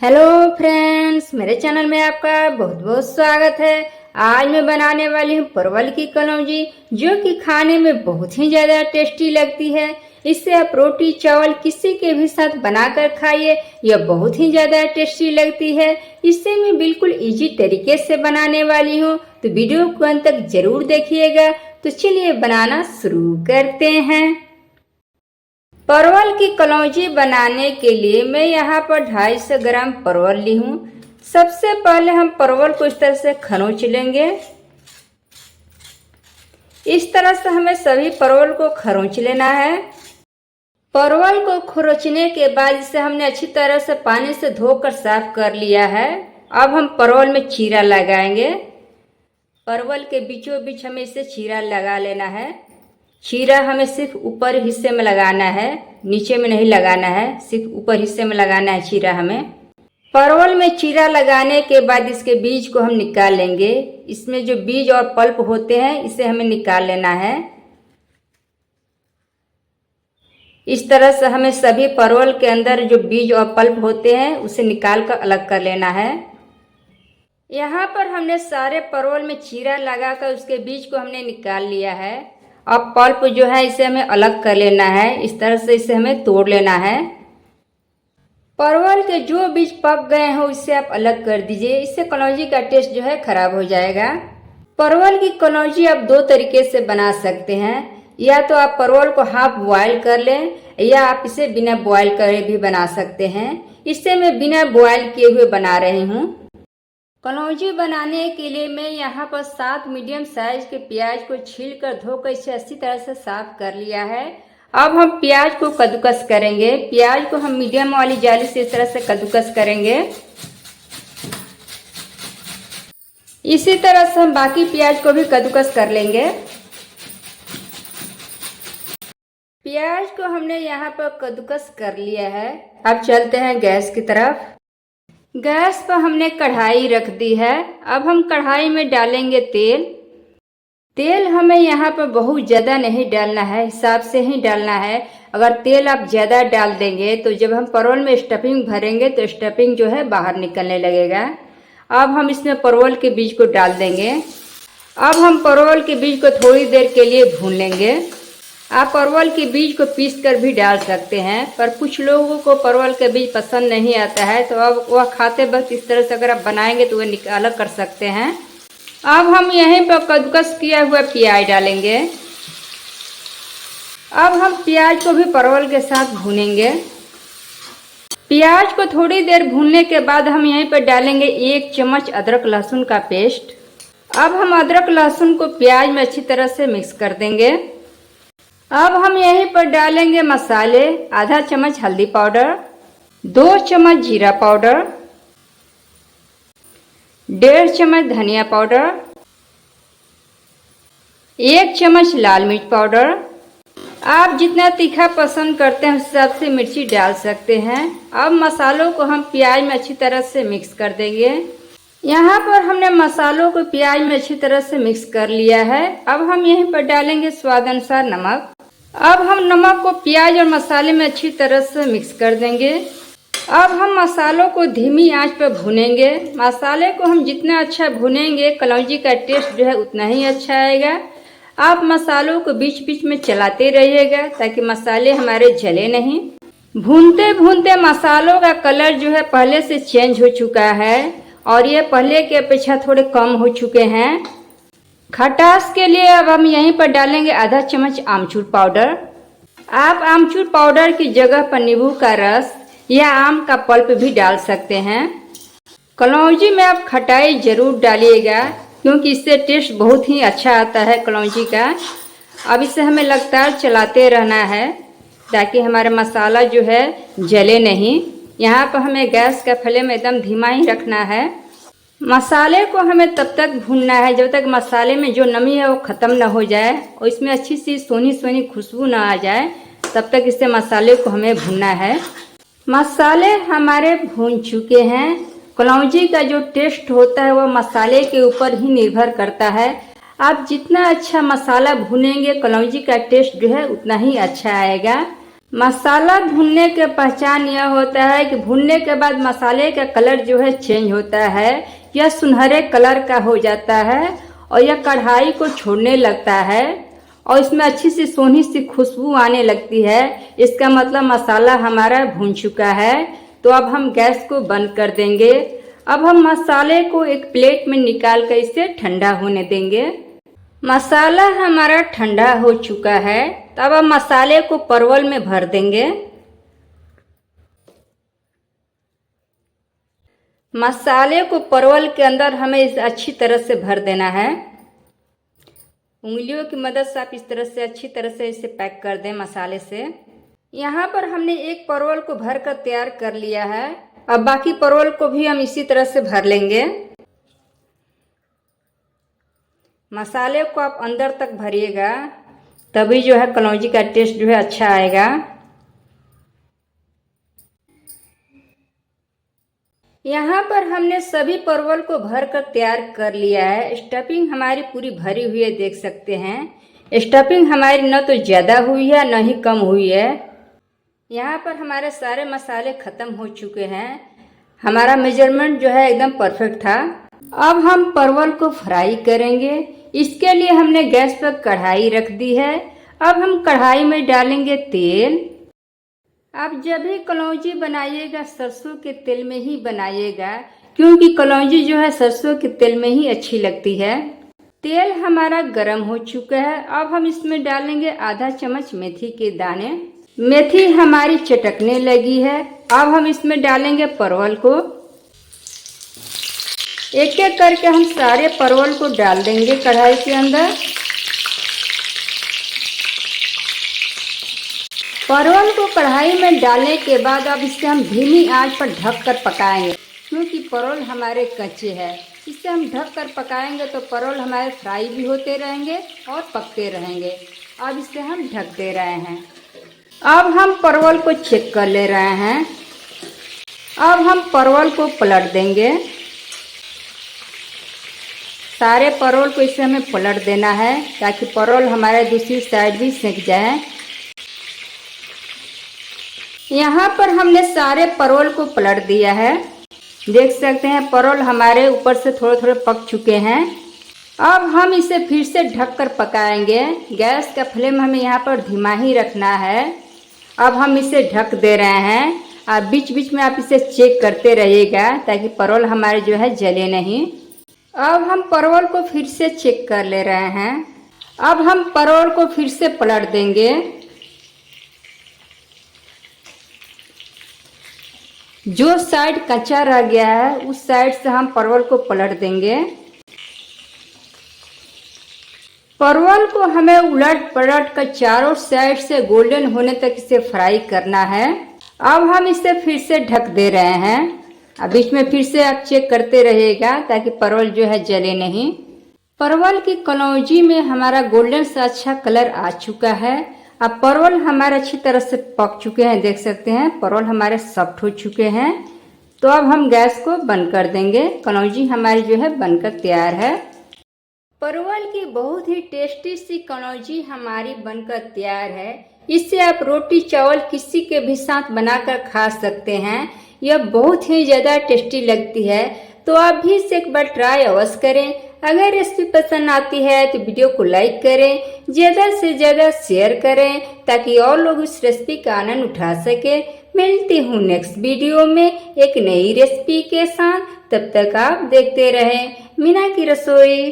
Hello friends, मेरे channel में आपका बहुत बहुत स्वागत है। आज मैं बनाने वाली हूँ परवल की कलौंजी, जो कि खाने में बहुत ही ज़्यादा टेस्टी लगती है। इससे आप रोटी चावल किसी के भी साथ बनाकर खाइए, यह बहुत ही ज़्यादा टेस्टी लगती है। इससे मैं बिल्कुल इजी तरीके से बनाने वाली हूँ, तो वीडियो को अंत तक जरूर देखिएगा। तो चलिए बनाना शुरू करते हैं। परवल की कलौंजी बनाने के लिए मैं यहाँ पर 250 ग्राम परवल ली हूँ। सबसे पहले हम परवल को इस तरह से खरोंच लेंगे। इस तरह से हमें सभी परवल को खरोंच लेना है। परवल को खरोंचने के बाद इसे हमने अच्छी तरह से पानी से धोकर साफ कर लिया है। अब हम परवल में चीरा लगाएंगे। परवल के बीचों बीच हमें इसे चीरा लगा लेना है। चीरा हमें सिर्फ ऊपर हिस्से में लगाना है, नीचे में नहीं लगाना है, सिर्फ ऊपर हिस्से में लगाना है चीरा हमें। परवल में चीरा लगाने के बाद इसके बीज को हम निकाल लेंगे। इसमें जो बीज और पल्प होते हैं इसे हमें निकाल लेना है। इस तरह से हमें सभी परवल के अंदर जो बीज और पल्प होते हैं उसे निकाल कर अलग कर लेना है। यहाँ पर हमने सारे परवल में चीरा लगाकर उसके बीज को हमने निकाल लिया है। अब पल्प जो है इसे हमें अलग कर लेना है। इस तरह से इसे हमें तोड़ लेना है। परवल के जो बीज पक गए हैं उसे आप अलग कर दीजिए, इससे कलौंजी का टेस्ट जो है खराब हो जाएगा। परवल की कलौंजी आप दो तरीके से बना सकते हैं। या तो आप परवल को हाफ बॉयल कर लें, या आप इसे बिना बॉयल करे भी बना सकते हैं। इससे मैं बिना बॉयल किए हुए बना रही हूँ। कलौंजी बनाने के लिए मैं यहाँ पर 7 मीडियम साइज के प्याज को छीलकर धोकर इसे अच्छी तरह से साफ कर लिया है। अब हम प्याज को कद्दूकस करेंगे। प्याज को हम मीडियम वाली जाली से इस तरह से कद्दूकस करेंगे। इसी तरह से हम बाकी प्याज को भी कद्दूकस कर लेंगे। प्याज को हमने यहाँ पर कद्दूकस कर लिया है। अब चलते हैं गैस की तरफ। गैस पर हमने कढ़ाई रख दी है। अब हम कढ़ाई में डालेंगे तेल। तेल हमें यहाँ पर बहुत ज़्यादा नहीं डालना है, हिसाब से ही डालना है। अगर तेल आप ज़्यादा डाल देंगे तो जब हम परवल में स्टफिंग भरेंगे तो स्टफिंग जो है बाहर निकलने लगेगा। अब हम इसमें परवल के बीज को डाल देंगे। अब हम परवल के बीज को थोड़ी देर के लिए भून लेंगे। आप परवल के बीज को पीस कर भी डाल सकते हैं, पर कुछ लोगों को परवल के बीज पसंद नहीं आता है, तो अब वह खाते वक्त इस तरह से अगर आप बनाएंगे तो वह अलग कर सकते हैं। अब हम यहीं पर कद्दूकस किया हुआ प्याज डालेंगे। अब हम प्याज को भी परवल के साथ भूनेंगे। प्याज को थोड़ी देर भूनने के बाद हम यहीं पर डालेंगे 1 चम्मच अदरक लहसुन का पेस्ट। अब हम अदरक लहसुन को प्याज में अच्छी तरह से मिक्स कर देंगे। अब हम यहीं पर डालेंगे मसाले। आधा चम्मच हल्दी पाउडर, 2 चम्मच जीरा पाउडर, 1.5 चम्मच धनिया पाउडर, 1 चम्मच लाल मिर्च पाउडर। आप जितना तीखा पसंद करते हैं उस हिसाब से मिर्ची डाल सकते हैं। अब मसालों को हम प्याज में अच्छी तरह से मिक्स कर देंगे। यहाँ पर हमने मसालों को प्याज में अच्छी तरह से मिक्स कर लिया है। अब हम यहीं पर डालेंगे स्वाद अनुसार नमक। अब हम नमक को प्याज और मसाले में अच्छी तरह से मिक्स कर देंगे। अब हम मसालों को धीमी आंच पर भूनेंगे। मसाले को हम जितना अच्छा भूनेंगे कलौंजी का टेस्ट जो है उतना ही अच्छा आएगा। आप मसालों को बीच बीच में चलाते रहिएगा ताकि मसाले हमारे जले नहीं। भूनते भूनते मसालों का कलर जो है पहले से चेंज हो चुका है और ये पहले की अपेक्षा थोड़े कम हो चुके हैं। खटास के लिए अब हम यहीं पर डालेंगे आधा चम्मच आमचूर पाउडर। आप आमचूर पाउडर की जगह पर नींबू का रस या आम का पल्प भी डाल सकते हैं। कलौंजी में आप खटाई जरूर डालिएगा क्योंकि इससे टेस्ट बहुत ही अच्छा आता है कलौंजी का। अब इसे हमें लगातार चलाते रहना है ताकि हमारा मसाला जो है जले नहीं। यहाँ पर हमें गैस का फ्लेम एकदम धीमा ही रखना है। मसाले को हमें तब तक भूनना है जब तक मसाले में जो नमी है वो ख़त्म ना हो जाए और इसमें अच्छी सी सोनी सोनी खुशबू ना आ जाए, तब तक इससे मसाले को हमें भूनना है। मसाले हमारे भून चुके हैं। कलौंजी का जो टेस्ट होता है वो मसाले के ऊपर ही निर्भर करता है। आप जितना अच्छा मसाला भूनेंगे कलौंजी का टेस्ट जो है उतना ही अच्छा आएगा। मसाला भुनने की पहचान यह होता है कि भुनने के बाद मसाले का कलर जो है चेंज होता है, यह सुनहरे कलर का हो जाता है और यह कढ़ाई को छोड़ने लगता है और इसमें अच्छी सी सोनी सी खुशबू आने लगती है। इसका मतलब मसाला हमारा भुन चुका है। तो अब हम गैस को बंद कर देंगे। अब हम मसाले को एक प्लेट में निकाल कर इसे ठंडा होने देंगे। मसाला हमारा ठंडा हो चुका है। तब हम मसाले को परवल में भर देंगे। मसाले को परवल के अंदर हमें इसे अच्छी तरह से भर देना है। उंगलियों की मदद से आप इस तरह से अच्छी तरह से इसे पैक कर दें मसाले से। यहाँ पर हमने एक परवल को भर कर तैयार कर लिया है। अब बाकी परवल को भी हम इसी तरह से भर लेंगे। मसाले को आप अंदर तक भरिएगा, तभी जो है कलौंजी का टेस्ट जो है अच्छा आएगा। यहाँ पर हमने सभी परवल को भर कर तैयार कर लिया है। स्टफिंग हमारी पूरी भरी हुई है, देख सकते हैं। स्टफिंग हमारी न तो ज़्यादा हुई है न ही कम हुई है। यहाँ पर हमारे सारे मसाले ख़त्म हो चुके हैं। हमारा मेजरमेंट जो है एकदम परफेक्ट था। अब हम परवल को फ्राई करेंगे। इसके लिए हमने गैस पर कढ़ाई रख दी है। अब हम कढ़ाई में डालेंगे तेल। आप जब भी कलौंजी बनाइएगा सरसों के तेल में ही बनाइएगा, क्योंकि कलौंजी जो है सरसों के तेल में ही अच्छी लगती है। तेल हमारा गरम हो चुका है। अब हम इसमें डालेंगे आधा चम्मच मेथी के दाने। मेथी हमारी चटकने लगी है। अब हम इसमें डालेंगे परवल को। एक एक करके हम सारे परवल को डाल देंगे कढ़ाई के अंदर। परवल को कढ़ाई में डालने के बाद अब इसे हम धीमी आंच पर ढक कर पकाएंगे, क्योंकि परवल हमारे कच्चे हैं। इसे हम ढक कर पकाएंगे तो परवल हमारे फ्राई भी होते रहेंगे और पकते रहेंगे। अब इसे हम ढक दे रहे हैं। अब हम परवल को चेक कर ले रहे हैं। अब हम परवल को पलट देंगे। सारे परवल को इसे हमें पलट देना है, ताकि परवल हमारे दूसरी साइड भी सेक जाए। यहाँ पर हमने सारे परवल को पलट दिया है। देख सकते हैं परवल हमारे ऊपर से थोड़े थोड़े पक चुके हैं। अब हम इसे फिर से ढक कर पकाएंगे। गैस का फ्लेम हमें यहाँ पर धीमा ही रखना है। अब हम इसे ढक दे रहे हैं। आप बीच बीच में आप इसे चेक करते रहिएगा, ताकि परवल हमारे जो है जले नहीं। अब हम परवल को फिर से चेक कर ले रहे हैं। अब हम परवल को फिर से पलट देंगे। जो साइड कच्चा रह गया है उस साइड से हम परवल को पलट देंगे। परवल को हमें उलट पलट कर चारों साइड से गोल्डन होने तक इसे फ्राई करना है। अब हम इसे फिर से ढक दे रहे हैं। अब बीच में फिर से आप चेक करते रहिएगा, ताकि परवल जो है जले नहीं। परवल की कलौंजी में हमारा गोल्डन सा अच्छा कलर आ चुका है। अब परवल हमारे अच्छी तरह से पक चुके हैं, देख सकते हैं परवल हमारे सॉफ्ट हो चुके हैं। तो अब हम गैस को बंद कर देंगे। कलौंजी हमारी जो है बनकर तैयार है। परवल की बहुत ही टेस्टी सी कलौंजी हमारी बनकर तैयार है। इससे आप रोटी चावल किसी के भी साथ बनाकर खा सकते हैं। यह बहुत ही ज़्यादा टेस्टी लगती है। तो आप भी इसे एक बार ट्राई अवश्य करें। अगर रेसिपी पसंद आती है तो वीडियो को लाइक करें, ज़्यादा से ज़्यादा शेयर करें, ताकि और लोग इस रेसिपी का आनंद उठा सके। मिलती हूँ नेक्स्ट वीडियो में एक नई रेसिपी के साथ। तब तक आप देखते रहें मीना की रसोई।